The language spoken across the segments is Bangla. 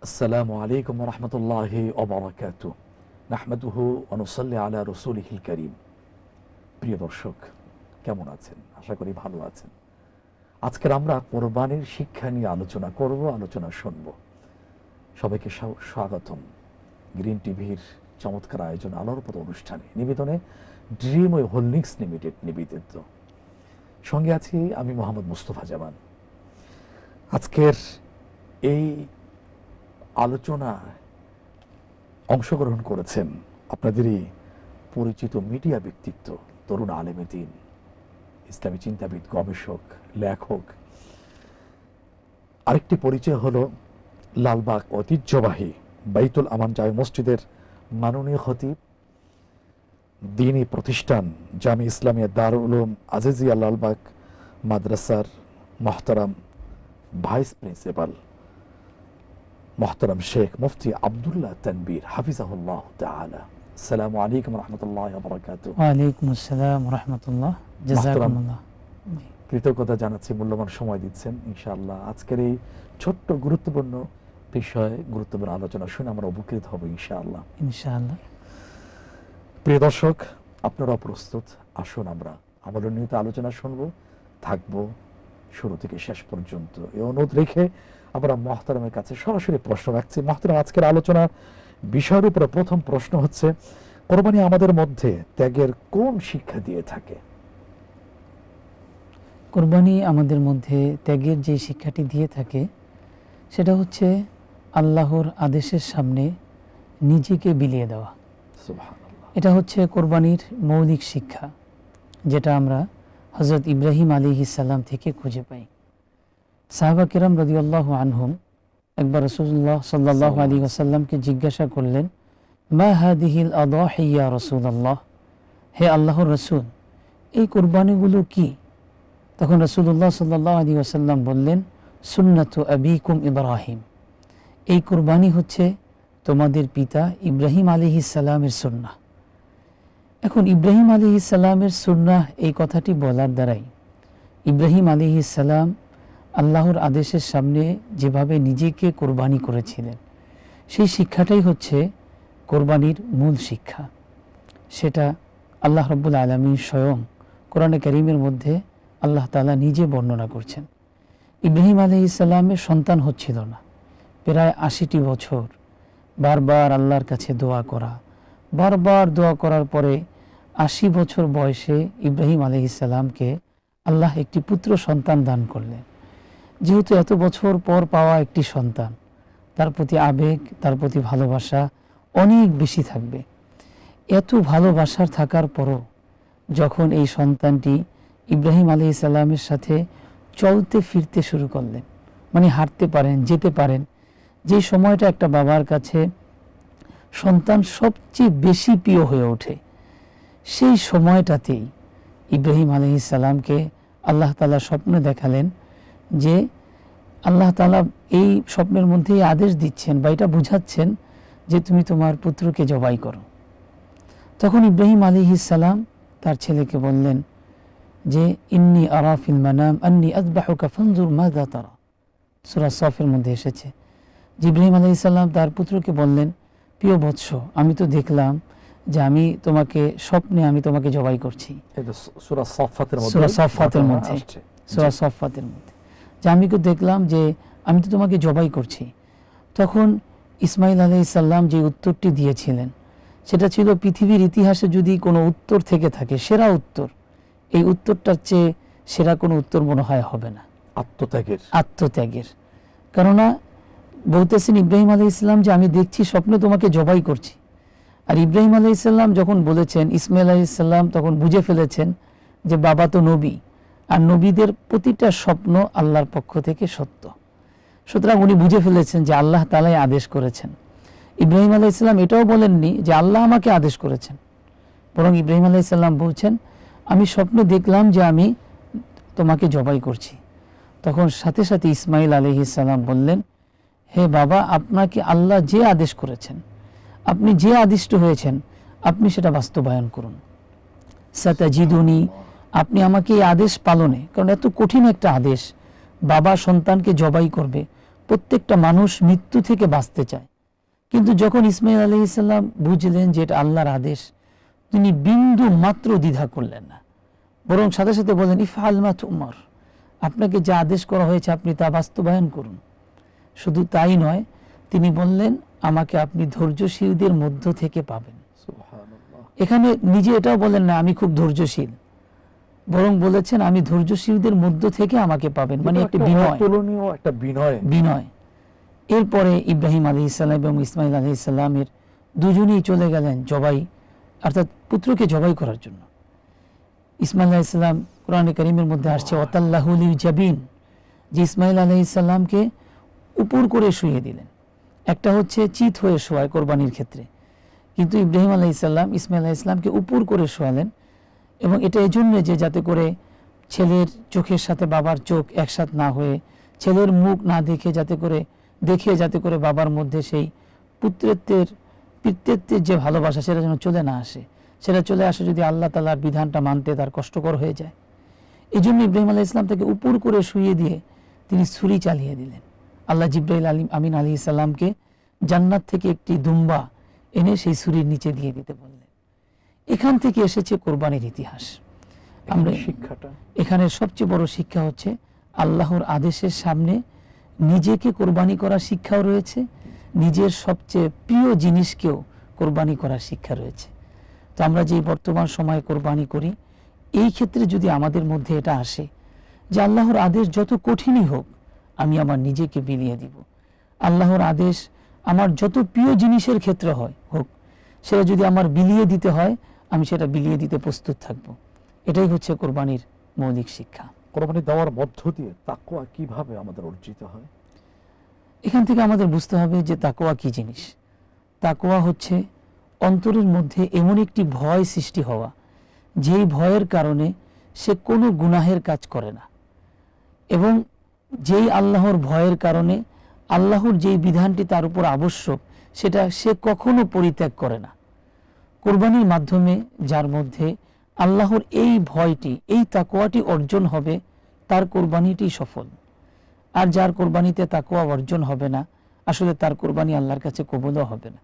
আসসালামু আলাইকুম ওয়া রাহমাতুল্লাহি ওয়া বারাকাতুহু। নাহমাদুহু ওয়া নুসাল্লি আলা রাসূলিহিল কারীম। প্রিয় দর্শক, কেমন আছেন? আশা করি ভালো আছেন। আজকের আমরা কোরবানির শিক্ষা নিয়ে আলোচনা করব, আলোচনা শুনব। সবাইকে স্বাগতম গ্রিন টিভির চমৎকার আয়োজন আলোর পথ অনুষ্ঠানে, নিবেদনে ড্রিম ওয়ে হোল্ডিংস লিমিটেড নিবেদিত। সঙ্গে আছি আমি মোহাম্মদ মুস্তফা জামান। আজকের এই আলোচনায় অংশগ্রহণ করেছেন আপনাদেরই পরিচিত মিডিয়া ব্যক্তিত্ব, তরুণ আলেমে দ্বীন, ইসলামী চিন্তাবিদ, গবেষক, লেখক। আরেকটি পরিচয় হলো লালবাগ ঐতিহ্যবাহী বাইতুল আমান জামে মসজিদের মাননীয় খতিব, দ্বীনী প্রতিষ্ঠান জামি ইসলামিয়া দারুল উলুম আজিজিয়া লালবাগ মাদ্রাসার মহতারাম ভাইস প্রিন্সিপাল মোহতারাম শেখ মুফতি আব্দুল্লাহ তানবীর হাফিজাহুল্লাহ তাআলা। আসসালামু আলাইকুম ওয়া রাহমাতুল্লাহি ওয়া বারাকাতুহু। ওয়া আলাইকুম আসসালাম ওয়া রাহমাতুল্লাহ। জাযাকুমুল্লাহ। কৃতজ্ঞতা জানাচ্ছি, মূল্যবান সময় দিচ্ছেন। ইনশাআল্লাহ আজকের এই ছোট্ট গুরুত্বপূর্ণ বিষয়ে গুরুত্বপূর্ণ আলোচনা শুনে আমরা উপকৃত হব ইনশাআল্লাহ। ইনশাআল্লাহ। প্রিয় দর্শক, আপনারা প্রস্তুত? আসুন আমরা আমাদের নিয়মিত আলোচনা শুনবো, থাকবো শুরু থেকে শেষ পর্যন্ত। এই অনুরোধ রেখে আমরা মহতারামের কাছে সরাসরি প্রশ্ন রাখছি। মহতারাম, আজকের আলোচনার বিষয়ের উপরে প্রথম প্রশ্ন হচ্ছে, কোরবানি আমাদের মধ্যে ত্যাগের কোন শিক্ষা দিয়ে থাকে? কোরবানি আমাদের মধ্যে ত্যাগের যে শিক্ষাটি দিয়ে থাকে সেটা হচ্ছে আল্লাহর আদেশের সামনে নিজেকে বিলিয়ে দেওয়া। সুবহানাল্লাহ। এটা হচ্ছে কোরবানির মৌলিক শিক্ষা, যেটা আমরা হযরত ইব্রাহিম আলাইহিস সালাম থেকে খুঁজে পাই। সাহাবা কিরাম রাদিয়াল্লাহু আনহুম একবার রাসূলুল্লাহ সাল্লাল্লাহু আলাইহি ওয়াসাল্লামকে জিজ্ঞাসা করলেন, মা হাদিহিল আদাহি ইয়া রাসূলুল্লাহ, হে আল্লাহর রাসূল, এই কোরবানিগুলো কি? তখন রাসূলুল্লাহ সাল্লাল্লাহু আলাইহি ওয়াসাল্লাম বললেন, সুন্নাতু আবিকুম ইব্রাহিম, এই কোরবানি হচ্ছে তোমাদের পিতা ইব্রাহিম আলাইহিস সালামের সুন্নাহ। এখন ইব্রাহিম আলাইহিস সালামের সুন্নাহ এই কথাটি বলার দ্বারাই ইব্রাহিম আলাইহিস সালাম আল্লাহর আদেশের সামনে যেভাবে নিজেকে কোরবানি করেছিলেন, সেই শিক্ষাটাই হচ্ছে কোরবানির মূল শিক্ষা। সেটা আল্লাহ রাব্বুল আলামিন স্বয়ং কোরআনে কারীমের মধ্যে আল্লাহ তাআলা নিজে বর্ণনা করছেন। ইব্রাহিম আলাইহিস সালামের সন্তান হচ্ছিল না, প্রায় ৮০টি বছর বারবার আল্লাহর কাছে দোয়া করা, বারবার দোয়া করার পরে ৮০ বছর বয়সে ইব্রাহিম আলাইহিস সালামকে আল্লাহ একটি পুত্র সন্তান দান করলেন। যেহেতু এত বছর পর পাওয়া একটি সন্তান, তার প্রতি আবেগ, তার প্রতি ভালোবাসা অনেক বেশি থাকবে। এত ভালোবাসার থাকার পরও যখন এই সন্তানটি ইব্রাহিম আলাইহিস সালামের সাথে চলতে ফিরতে শুরু করলেন, মানে হাঁটতে পারেন, যেতে পারেন, যে সময়টা একটা বাবার কাছে সন্তান সবচেয়ে বেশি প্রিয় হয়ে ওঠে, সেই সময়টাতেই ইব্রাহিম আলাইহিস সালামকে আল্লাহ তাআলা স্বপ্নে দেখালেন যে আল্লাহ তাআলা এই স্বপ্নের মধ্যেই আদেশ দিচ্ছেন বা এটা বুঝাচ্ছেন যে তুমি তোমার পুত্রকে জবাই করো। তখন ইব্রাহিম আলাইহিস সালাম তার ছেলেকে বললেন যে ইন্নী আরা ফিল মানাম আন্নী আযবাহুকা ফানজুর মাযা তারা। সূরা সফের মধ্যে এসেছে যে ইব্রাহিম আলাইহিস সালাম তার পুত্রকে বললেন, প্রিয় বৎস, আমি তো দেখলাম যে আমি তোমাকে স্বপ্নে আমি তোমাকে জবাই করছি। এটা সূরা সাফফাতের মধ্যে, সূরা সাফফাতের মধ্যে, সূরা সাফফাতের মধ্যে যে আমি তো দেখলাম যে আমি তো তোমাকে জবাই করছি। তখন ইসমাইল আলাইহিস সালাম যে উত্তরটি দিয়েছিলেন সেটা ছিল পৃথিবীর ইতিহাসে যদি কোনো উত্তর থেকে থাকে, সেরা উত্তর, এই উত্তরটার চেয়ে সেরা কোনো উত্তর মনে হয় হবে না। আত্মত্যাগের। কেননা বলতেছেন ইব্রাহিম আলাইহিস সালাম যে আমি দেখছি স্বপ্নে তোমাকে জবাই করছি। আর ইব্রাহিম আলাইহিস সালাম যখন বলেছেন, ইসমাইল আলাইহিস সালাম তখন বুঝে ফেলেছেন যে বাবা তো নবী, আর নবীদের প্রতিটা স্বপ্ন আল্লাহর পক্ষ থেকে সত্য। সুতরাং উনি বুঝে ফেলেছেন যে আল্লাহ তাআলাই আদেশ করেছেন। ইব্রাহিম আলাইহিস সালাম এটাও বলেননি যে আল্লাহ আমাকে আদেশ করেছেন, বরং ইব্রাহিম আলাইহিস সালাম বলছেন আমি স্বপ্নে দেখলাম যে আমি তোমাকে জবাই করছি। তখন সাথে সাথে ইসমাইল আলাইহিস সালাম বললেন, হে বাবা, আপনাকে আল্লাহ যে আদেশ করেছেন, আপনি যে আদিষ্ট হয়েছেন, আপনি সেটা বাস্তবায়ন করুন। সাতাজিদুনি, আপনি আমাকে এই আদেশ পালনে, কারণ এত কঠিন একটা আদেশ, বাবা সন্তানকে জবাই করবে, প্রত্যেকটা মানুষ মৃত্যু থেকে বাঁচতে চায়, কিন্তু যখন ইসমাইল আলাইহিস সালাম বুঝলেন যে এটা আল্লাহর আদেশ, তিনি বিন্দু মাত্র দ্বিধা করলেন না, বরং সাথে সাথে বললেন ইফআল মা তুমার, আপনাকে যা আদেশ করা হয়েছে আপনি তা বাস্তবায়ন করুন। শুধু তাই নয়, তিনি বললেন আমাকে আপনি ধৈর্যশীলদের মধ্য থেকে পাবেন। সুবহানাল্লাহ। এখানে নিজে এটাও বলেন না আমি খুব ধৈর্যশীল, বরং বলেছেন আমি ধৈর্যশীলদের মধ্য থেকে আমাকে পাবেন, মানে একটা বিনয়, অতুলনীয় একটা বিনয়। এরপরে ইব্রাহিম আলাইহিস সালাম এবং ইসমাইল আলাইহিস সালামের দুজনেই চলে গেলেন জবাই, অর্থাৎ পুত্রকে জবাই করার জন্য। ইসমাইল আলাইহিস সালাম, কোরআনে কারীমের মধ্যে আসছে ওয়াতাল্লাহু লিজাবিন, যে ইসমাইল আলাইহিস সালামকে উপর করে শুইয়ে দিলেন। একটা হচ্ছে চিত হয়ে শোয়ায় কোরবানির ক্ষেত্রে, কিন্তু ইব্রাহিম আলাইহিস সালাম ইসমাইল আলাইহিস সালামকে উপর করে শোয়ালেন, এবং এটা এই জন্য যে যাতে করে ছেলের চোখের সাথে বাবার চোখ একসাথ না হয়ে, ছেলের মুখ না দেখে যাতে করে বাবার মধ্যে সেই পিতৃত্বের যে ভালোবাসা সেটা যেন চলে না আসে, সেটা চলে আসে যদি আল্লাহ তাআলার বিধানটা মানতে তার কষ্টকর হয়ে যায়। এই জন্য ইব্রাহিম আলাইহিস সালাম তাকে উপর করে শুইয়ে দিয়ে তিনি ছুরি চালিয়ে দিলেন। আল্লাহ জিবরাইল আমিন আলাইহিস সালামকে জান্নাত থেকে একটি দুম্বা এনে সেই ছুরির নিচে দিয়ে দিতে বললেন। এখান থেকে এসেছে কোরবানির ইতিহাস। আমরা শিক্ষাটা এখানে সবচেয়ে বড় শিক্ষা হচ্ছে আল্লাহর আদেশের সামনে নিজেকে কোরবানি করার শিক্ষাও রয়েছে, নিজের সবচেয়ে প্রিয় জিনিসকেও কোরবানি করার শিক্ষা রয়েছে। তো আমরা যে বর্তমান সময়ে কোরবানি করি, এই ক্ষেত্রে যদি আমাদের মধ্যে এটা আসে যে আল্লাহর আদেশ যত কঠিনই হোক আমি আমার নিজেকে বিলিয়ে দিব, আল্লাহর আদেশ আমার যত প্রিয় জিনিসের ক্ষেত্রে হোক, সেটা যদি আমার বিলিয়ে দিতে হয় আমি সেটা বিলিয়ে দিতে প্রস্তুত থাকব। এটাই হচ্ছে কোরবানির মৌলিক শিক্ষা। কোরবানি দেওয়ার মধ্য দিয়ে তাকওয়া কিভাবে আমাদের অর্জিত হয়? এখান থেকে আমাদের বুঝতে হবে যে তাকওয়া কি জিনিস। তাকওয়া হচ্ছে অন্তরের মধ্যে এমন একটি ভয় সৃষ্টি হওয়া, যেই ভয়ের কারণে সে কোনো গুনাহের কাজ করে না, এবং যেই আল্লাহর ভয়ের কারণে আল্লাহর যেই বিধানটি তার উপর আবশ্যক সেটা সে কখনো পরিত্যাগ করে না। কোরবানির মাধ্যমে যার মধ্যে আল্লাহর এই ভয়টি, এই তাকওয়াটি অর্জন হবে, তার কোরবানিটি সফল। আর যার কোরবানিতে তাকওয়া অর্জন হবে না, আসলে তার কোরবানি আল্লাহর কাছে কবুলও হবে না।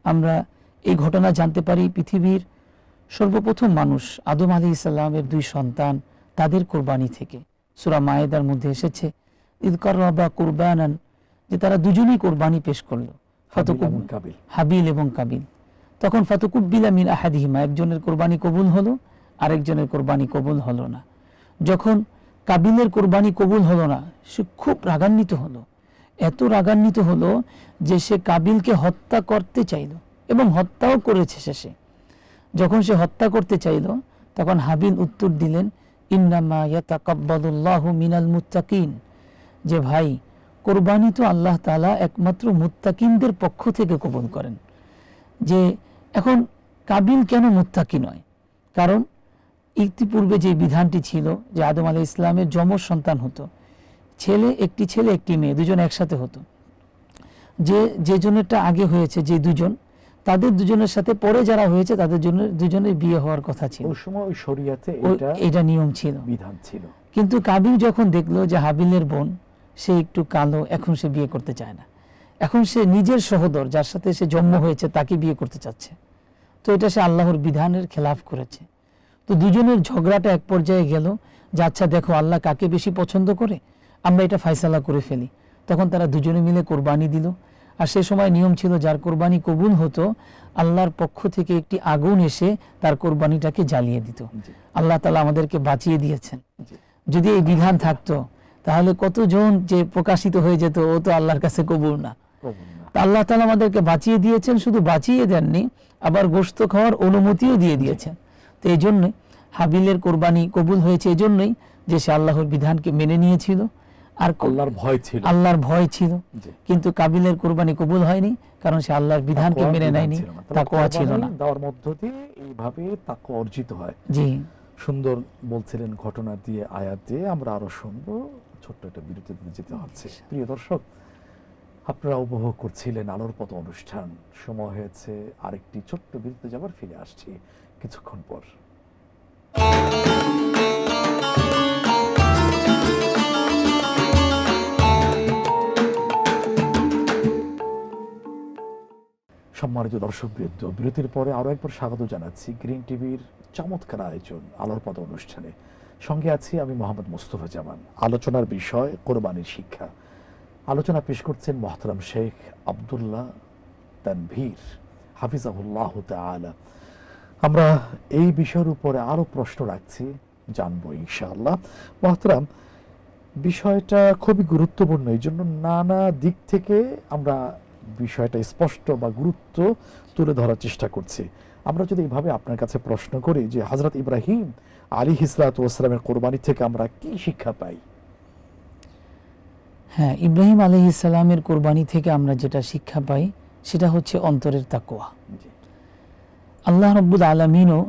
আমরা এই ঘটনা জানতে পারি পৃথিবীর সর্বপ্রথম মানুষ আদম আলাইহিস সালামের 2 সন্তান, তাদের কোরবানি থেকে। সূরা মায়েদার মধ্যে এসেছে ইদ কাররাবা কুরবানান, যে তারা দুজনেই কোরবানি পেশ করলো, হাবিল এবং কাবিল। তখন ফাতুকুব্বিলা মিন আহাদিহিমা, একজনের কোরবানি কবুল হলো, আরেকজনের কোরবানি কবুল হলো না। যখন কাবিলের কোরবানি কবুল হলো না, সে খুব রাগান্বিত হলো, এত রাগান্বিত হলো যে সে কাবিলকে হত্যা করতে চাইল এবং হত্যাও করেছে। শেষে যখন সে হত্যা করতে চাইল, তখন হাবিল উত্তর দিলেন ইন্নামা ইয়াতাকাব্বালুল্লাহু মিনাল মুত্তাকিন, যে ভাই কোরবানি তো আল্লাহ তাআলা একমাত্র মুত্তাকিনদের পক্ষ থেকে কবুল করেন। যে এখন কাবিল কেন মুত্তাকি নয়? কারণ ইতিপূর্বে যে বিধানটি ছিল যে আদম আলাইহিস সালামের যমজ সন্তান হতো, একটি ছেলে একটি মেয়ে, দুজন একসাথে হতো। যে জনেরটা আগে হয়েছে, যে দুজন, তাদের দুজনের সাথে পরে যারা হয়েছে তাদের জন্য দুজনের বিয়ে হওয়ার কথা ছিল। ওই সময় ওই শরীয়তে এটা নিয়ম ছিল, বিধান ছিল। কিন্তু কাবিল যখন দেখলো যে হাবিলের বোন সে একটু কালো, এখন সে বিয়ে করতে চায় না, এখন সে নিজের সহোদর যার সাথে সে জন্ম হয়েছে তাকে বিয়ে করতে চাচ্ছে, তো এটা সে আল্লাহর বিধানের খেলাফ করেছে। তো দুজনের ঝগড়াটা এক পর্যায়ে গেল যে আচ্ছা দেখো আল্লাহ কাকে বেশি পছন্দ করে, আমরা এটা ফায়সালা করে ফেলি। তখন তারা দুজনে মিলে কোরবানি দিল। আর সে সময় নিয়ম ছিল যার কোরবানি কবুল হতো, আল্লাহর পক্ষ থেকে একটি আগুন এসে তার কোরবানিটাকে জ্বালিয়ে দিত। আল্লাহ তাআলা আমাদেরকে বাঁচিয়ে দিয়েছেন। যদি এই বিধান থাকতো তাহলে কতজন যে প্রকাশিত হয়ে যেত, ও তো আল্লাহর কাছে কবুল না। আল্লাহ তাআলা আমাদেরকে বাঁচিয়ে দিয়েছেন, শুধু বাঁচিয়ে দেননি, আবার গোশত খাওয়ার অনুমতিও দিয়ে দিয়েছেন। তো এই জন্য হাবিলের কোরবানি কবুল হয়েছে, এই জন্যই যে সে আল্লাহর বিধানকে মেনে নিয়েছিল আর আল্লাহর ভয় ছিল। কিন্তু কাবিলের কোরবানি কবুল হয়নি, কারণ সে আল্লাহর বিধানকে মেনে নেয়নি, তাকওয়া ছিল না। দেওয়ার মধ্য দিয়ে এইভাবে তাকওয়া অর্জিত হয়। জি, সুন্দর বলছিলেন ঘটনা দিয়ে, আয়াত দিয়ে। আমরা আরো শুনবো, ছোট্ট একটা বিরতিতে যেতে হচ্ছে। প্রিয় দর্শক, আপনারা উপভোগ করছিলেন আলোর পথ অনুষ্ঠান। সময় হয়েছে আরেকটি ছোট্ট বিরতিতে যাবার, ফিরে আসছি কিছুক্ষণ পর। সম্মানিত দর্শকবৃন্দ, বিরতির পরে আরও একবার স্বাগত জানাচ্ছি গ্রিন টিভির চমৎকার আয়োজন আলোর পথ অনুষ্ঠানে। সঙ্গে আছি আমি মোহাম্মদ মুস্তফা জামান। আলোচনার বিষয় কোরবানির শিক্ষা। আলোচনা পেশ করছেন মোহতারাম শেখ আব্দুল্লাহ তানভীর হাফিজাহুল্লাহ তাআলা। আমরা এই বিষয়ের উপরে আরো প্রশ্ন রাখছি, জানবো ইনশাআল্লাহ। মোহতারাম, বিষয়টা খুবই গুরুত্বপূর্ণ, এই জন্য নানা দিক থেকে আমরা বিষয়টা স্পষ্ট বা গুরুত্ব তুলে ধরার চেষ্টা করছি। আমরা যদি এইভাবে আপনার কাছে প্রশ্ন করি যে হযরত ইব্রাহিম আলাইহিসসালাতু ওয়াসসালামের কোরবানি থেকে আমরা কি শিক্ষা পাই? হ্যাঁ, ইব্রাহিম আলাইহিস সালামের কোরবানি থেকে আমরা যেটা শিক্ষা পাই সেটা হচ্ছে অন্তরের তাকওয়া। জি। আল্লাহ রাব্বুল আলামিনও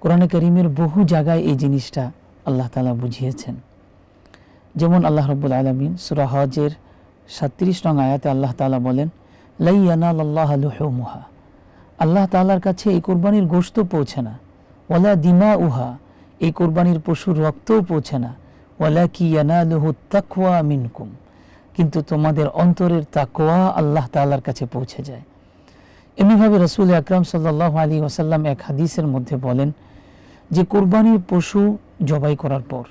কোরআনে কারীমের বহু জায়গায় এই জিনিসটা আল্লাহ তাআলা বুঝিয়েছেন। যেমন আল্লাহ রাব্বুল আলামিন সূরা হজের 37 নং আয়াতে আল্লাহ তাআলা বলেন, লা ইয়ানালাল্লাহু লুহুমুহা, আল্লাহ তাআলার কাছে এই কোরবানির গোশত পৌঁছে না, ওয়ালা দিমাউহা, এই কোরবানির পশুর রক্তও পৌঁছে না, ওয়ালাকি ইয়ানালুহু তাকওয়া মিনকুম, কিন্তু তোমাদের অন্তরের তাকওয়া আল্লাহ তাআলার কাছে পৌঁছে যায়। এমনিভাবে রাসূল আকরাম সাল্লাল্লাহু আলাইহি ওয়াসাল্লাম এক হাদিসের মধ্যে বলেন যে কোরবানির পশু জবাই করার পর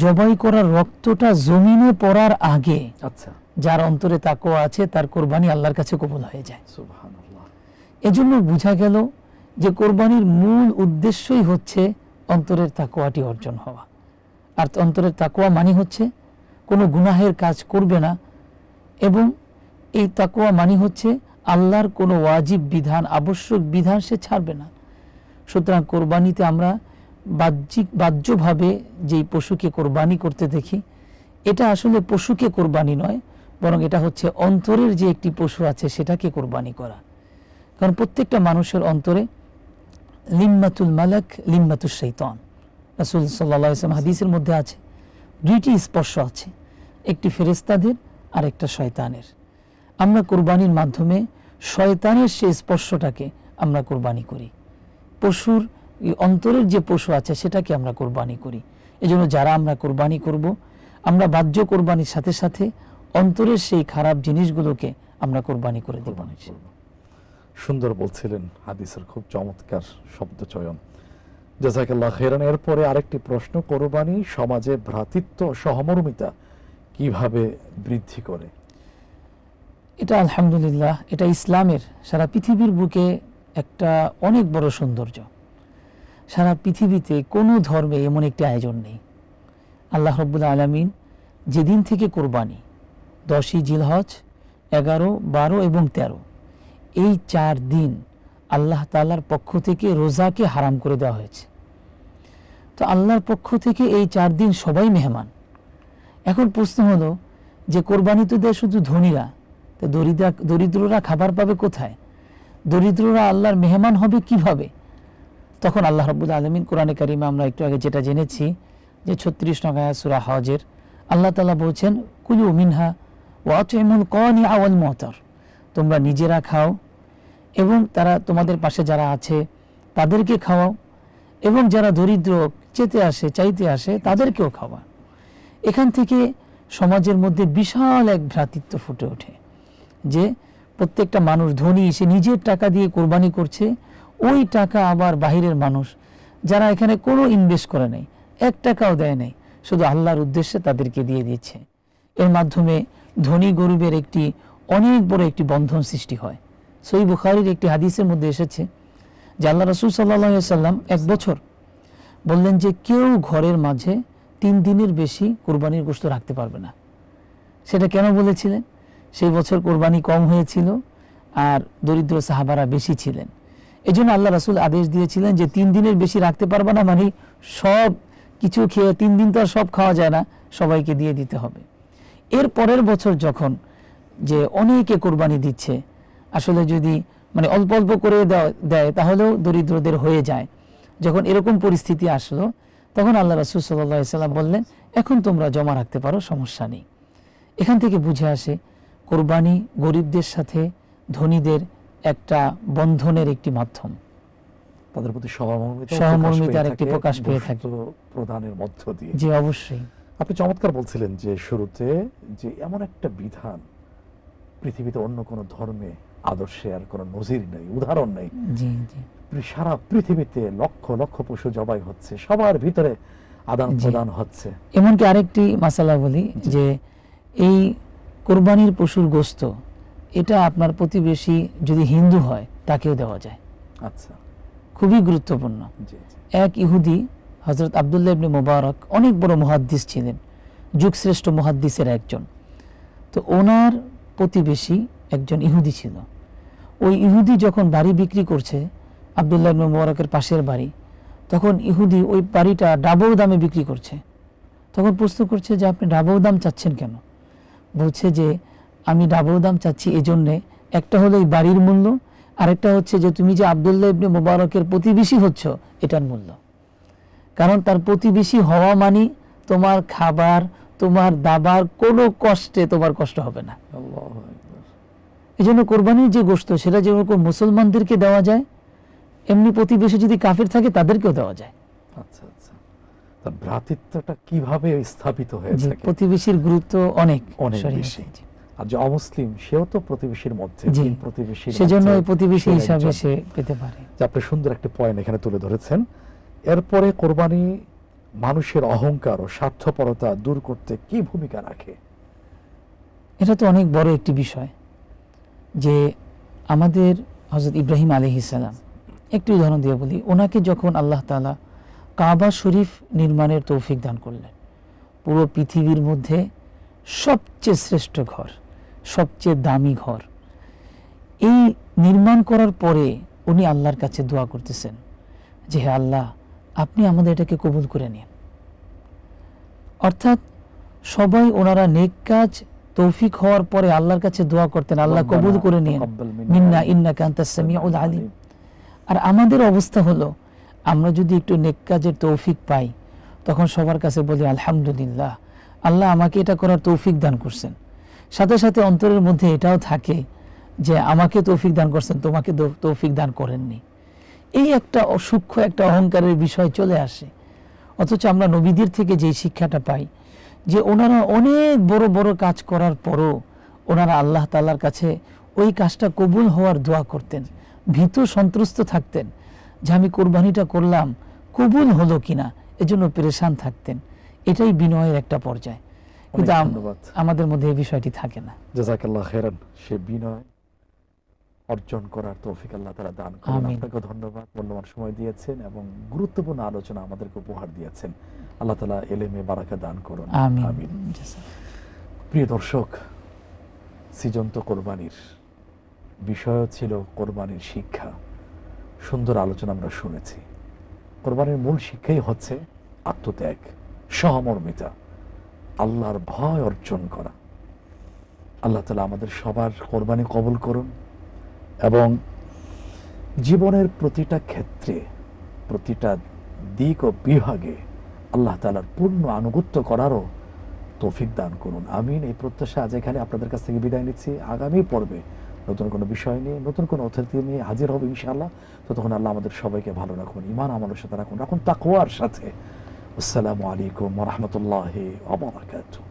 জবাই করার রক্তটা জমিনে পড়ার আগে আচ্ছা, যার অন্তরে তাকওয়া আছে তার কোরবানি আল্লাহর কাছে কবুল হয়ে যায়। সুবহানাল্লাহ। এজন্য বোঝা গেল যে কোরবানির মূল উদ্দেশ্যই হচ্ছে অন্তরের তাকওয়াটি অর্জন হওয়া। আর অন্তরের তাকওয়া মানে হচ্ছে কোনো গুনাহের কাজ করবে না, এবং এই তাকওয়া মানে হচ্ছে আল্লাহর কোনো ওয়াজিব বিধান, আবশ্যক বিধান সে ছাড়বে না। সুতরাং কোরবানিতে আমরা বাহ্যভাবে যেই পশুকে কোরবানি করতে দেখি, এটা আসলে পশুকে কোরবানি নয়, বরং এটা হচ্ছে অন্তরের যে একটি পশু আছে সেটাকে কোরবানি করা। কারণ প্রত্যেকটা মানুষের অন্তরে লিম্মাতুল মালাক লিম্মাতুল শাইতান, রাসূল সাল্লাল্লাহু আলাইহি ওয়াসাল্লাম হাদিসের মধ্যে আছে দুইটি স্পর্শ আছে, একটি ফেরেশতাদের আর একটা শয়তানের। আমরা কোরবানির মাধ্যমে শয়তানের সেই স্পর্শটাকে আমরা কোরবানি করি, পশুর অন্তরের যে পশু আছে সেটাকে আমরা কোরবানি করি। এজন্য যারা আমরা কোরবানি করব, আমরা বাহ্য কোরবানির সাথে সাথে অন্তরের সেই খারাপ জিনিসগুলোকে আমরা কোরবানি করে দেব। সুন্দর বলছিলেন, হাদিসের খুব চমৎকার শব্দ চয়ন, জাযাকাল্লাহ খাইরান। এরপরে আরেকটি প্রশ্ন, কোরবানি সমাজে ভ্রাতৃত্ব সহমর্মিতা কিভাবে বৃদ্ধি করে? এটা আলহামদুলিল্লাহ, এটা ইসলামের সারা পৃথিবীর বুকে একটা অনেক বড় সৌন্দর্য। সারা পৃথিবীতে কোনো ধর্মে এমন একটি আয়োজন নেই। আল্লাহ রাব্বুল আলামিন যেদিন থেকে কোরবানি, 10ই জিলহজ, 11, 12 এবং 13, এই 4 দিন আল্লাহ তাআলার পক্ষ থেকে রোজাকে হারাম করে দেওয়া হয়েছে। তো আল্লাহর পক্ষ থেকে এই 4 দিন সবাই মেহমান। এখন প্রশ্ন হলো যে কোরবানি তো দেয় শুধু ধনীরা, তো দরিদ্ররা খাবার পাবে কোথায়? দরিদ্ররা আল্লাহর মেহমান হবে কিভাবে? তখন আল্লাহ রাব্বুল আলামিন কোরআনে কারিমে আমরা একটু আগে যেটা জেনেছি যে 36 নং আয়াত সূরা হজের আল্লাহ তাআলা বলছেন, কুলু মিনহা ওয়া আতইমুল কানিআ ওয়াল মুতার, তোমরা নিজেরা খাও এবং তারা তোমাদের পাশে যারা আছে তাদেরকে খাওয়াও, এবং যারা দরিদ্র চাইতে আসে তাদেরকেও খাওয়া। এখান থেকে সমাজের মধ্যে বিশাল এক ভ্রাতৃত্ব ফুটে ওঠে যে প্রত্যেকটা মানুষ ধনী, সে নিজের টাকা দিয়ে কোরবানি করছে, ওই টাকা আবার বাহিরের মানুষ যারা এখানে কোনো ইনভেস্ট করে নাই, 1 টাকাও দেয় নাই, শুধু আল্লাহর উদ্দেশ্যে তাদেরকে দিয়ে দিচ্ছে। এর মাধ্যমে ধনী গরিবের একটি অনেক বড় একটি বন্ধন সৃষ্টি হয়। সহিহ বুখারীর একটি হাদিসের মধ্যে এসেছে যে আল্লাহ রাসূল সাল্লাল্লাহু আলাইহি ওয়াসাল্লাম 1 বছর বললেন যে কেউ ঘরের মাঝে 3 দিনের বেশি কোরবানির গোশত রাখতে পারবে না। সেটা কেন বলেছিলেন? সেই বছর কোরবানি কম হয়েছিল আর দরিদ্র সাহাবারা বেশি ছিলেন। এজন্য আল্লাহ রাসূল আদেশ দিয়েছিলেন যে 3 দিনের বেশি রাখতে পারবে না, মানে সব কিছু খেয়ে 3 দিন তো আর সব খাওয়া যায় না, সবাইকে দিয়ে দিতে হবে। এর পরের বছর যখন যে অনেকে কোরবানি দিচ্ছে, আসলে যদি মানে অল্প অল্প করে দেয় তাহলেও দরিদ্রদের হয়ে যায়, যখন এরকম পরিস্থিতি আসলো তখন আল্লাহ রাসূল সাল্লাল্লাহু আলাইহি ওয়াসাল্লাম বললেন, এখন তোমরা জমা রাখতে পারো, সমস্যা নেই। এখান থেকে বুঝে আসে কোরবানি গরিবদের সাথে ধনীদের একটা বন্ধনের একটি মাধ্যম, তাদের প্রতি সহমর্মিতার একটি প্রকাশ পেয়ে থাকে প্রদানের মধ্য দিয়ে। জি অবশ্যই। আপনি চমৎকার বলছিলেন যে শুরুতে যে এমন একটা বিধান পৃথিবীতে অন্য কোনো ধর্মে আদর্শে আর কোনো নজির নেই, উদাহরণ নেই। জি জি সারা পৃথিবীতে লক্ষ লক্ষ পশু জবাই হচ্ছে, সবার ভিতরে আদান জি। প্রদান হচ্ছে। এমনকি আরেকটি মাসালা বলি জি। যে এই কোরবানির পশুর গোশত এটা আপনার প্রতিবেশী যদি হিন্দু হয় তাকেও দেওয়া যায়, আচ্ছা, খুবই গুরুত্বপূর্ণ। জি জি। এক ইহুদি হযরত আব্দুল্লাহ ইবনে মুবারক অনেক বড় মুহাদ্দিস ছিলেন, যুগশ্রেষ্ঠ মুহাদ্দিসের একজন। তো ওনার প্রতিবেশী একজন ইহুদি ছিল। ওই ইহুদি যখন বাড়ি বিক্রি করছে, আব্দুল্লাহ ইবনে মুবারকের পাশের বাড়ি, তখন ইহুদি ওই বাড়িটা ডাবল দামে বিক্রি করছে। তখন প্রশ্ন করছে যে আপনি ডাবল দাম চাচ্ছেন কেন? বলছে যে আমি ডাবল দাম চাচ্ছি এই জন্যে, একটা হলো এই বাড়ির মূল্য, আরেকটা হচ্ছে যে তুমি যে আব্দুল্লাহ ইবনে মুবারকের প্রতিবেশী হচ্ছ এটার মূল্য। কারণ তার প্রতিবেশী হওয়া মানে তোমার খাবার, তোমার দাবার কোনো কষ্টে তোমার কষ্ট হবে না। আল্লাহু আকবার। এই জন্য কোরবানির যে গোশত সেটা যেরকম মুসলমানদেরকে দেওয়া যায়, এমনি প্রতিবেশী যদি কাফির থাকে তাদেরকেও দেওয়া যায়। আচ্ছা আচ্ছা, তার ভ্রাতৃত্বটা কিভাবে স্থাপিত হয়ে জি, থাকে, প্রতিবেশীর গুরুত্ব অনেক অনেক শরীয়তে। বেশি। জি। আর যে অমুসলিম সেও তো প্রতিবেশীর মধ্যে, জি। তিন প্রতিবেশীর সেজন্য মধ্যে ওই প্রতিবেশী সে হিসাবে একজন। সে পেতে পারে। যে আপনি সুন্দর একটি পয়েন্ট এখানে তুলে ধরেছেন। এরপরে কোরবানি মানুষের অহংকার ও স্বার্থপরতা দূর করতে কি ভূমিকা রাখে? এটা তো অনেক বড় একটি বিষয় যে আমাদের হযরত ইব্রাহিম আলাইহিস সালাম, একটি উদাহরণ দিয়ে বলি, ওনাকে যখন আল্লাহ তাআলা কাবা শরীফ নির্মাণের তৌফিক দান করলেন, পুরো পৃথিবীর মধ্যে সবচেয়ে শ্রেষ্ঠ ঘর, সবচেয়ে দামি ঘর, এই নির্মাণ করার পরে উনি আল্লাহর কাছে দোয়া করতেছেন যে হে আল্লাহ, আপনি আমাদের এটাকে কবুল করে নিন। অর্থাৎ সবাই ওনারা নেক কাজ তৌফিক হওয়ার পরে আল্লাহর কাছে দোয়া করতেন, আল্লাহ কবুল করে নিন, মিন্না ইন্নাকা আনতাস সামিউল আলিম। আর আমাদের অবস্থা হলো, আমরা যদি একটু নেক কাজের তৌফিক পাই তখন সবার কাছে বলি আলহামদুলিল্লাহ, আল্লাহ আমাকে এটা করার তৌফিক দান করছেন। সাথে সাথে অন্তরের মধ্যে এটাও থাকে যে আমাকে তৌফিক দান করছেন, তোমাকে তৌফিক দান করেননি। এই একটা অসূক্ষ্ম একটা অহংকারের বিষয় চলে আসে। অথচ আমরা নবীদের থেকে যে শিক্ষাটা পাই যে ওনারা অনেক বড় বড় কাজ করার পরও ওনারা আল্লাহ তাআলার কাছে ওই কাজটা কবুল হওয়ার দোয়া করতেন, ভীত সন্ত্রস্ত থাকতেন যে আমি কোরবানিটা করলাম কবুল হলো কিনা, এজন্য পেরেশান থাকতেন। এটাই বিনয়ের একটা পর্যায়, কিন্তু ধন্যবাদ। আমাদের মধ্যে এই বিষয়টি থাকে না। জাযাকাল্লাহ খাইরান। সে বিনয় অর্জন করার তৌফিক আল্লাহ তাআলা দান করুন। আমিন। আপনাকে ধন্যবাদ, মূল্যবান সময় দিয়েছেন এবং গুরুত্বপূর্ণ আলোচনা আমাদেরকে উপহার দিয়েছেন। আল্লাহ তাআলা এলেমে বারাকা দান করুন। আমিন। আমিন। প্রিয় দর্শক, সৃজন্ত কোরবানির বিষয় ছিল কোরবানির শিক্ষা। সুন্দর আলোচনা আমরা শুনেছি। কোরবানির মূল শিক্ষাই হচ্ছে আত্মত্যাগ, সহমর্মিতা, আল্লাহর ভয় অর্জন করা। আল্লাহ তাআলা আমাদের সবার কোরবানি কবুল করুন এবং জীবনের প্রতিটা ক্ষেত্রে, প্রতিটা দিক ও বিভাগে আল্লাহ তাআলার পূর্ণ আনুগত্য করারও তৌফিক দান করুন। আমিন। এই প্রত্যাশা আজ এখানে আপনাদের কাছ থেকে বিদায় নিচ্ছি। আগামী পর্বে নতুন কোনো বিষয় নিয়ে, নতুন কোনো অতিথি নিয়ে হাজির হব ইনশাআল্লাহ। ততক্ষণ আল্লাহ আমাদের সবাইকে ভালো রাখুন, ঈমান আমলের সাথে রাখুন, তাকওয়ার সাথে। আসসালামু আলাইকুম ওয়া রাহমাতুল্লাহি ওয়া বারাকাতুহু।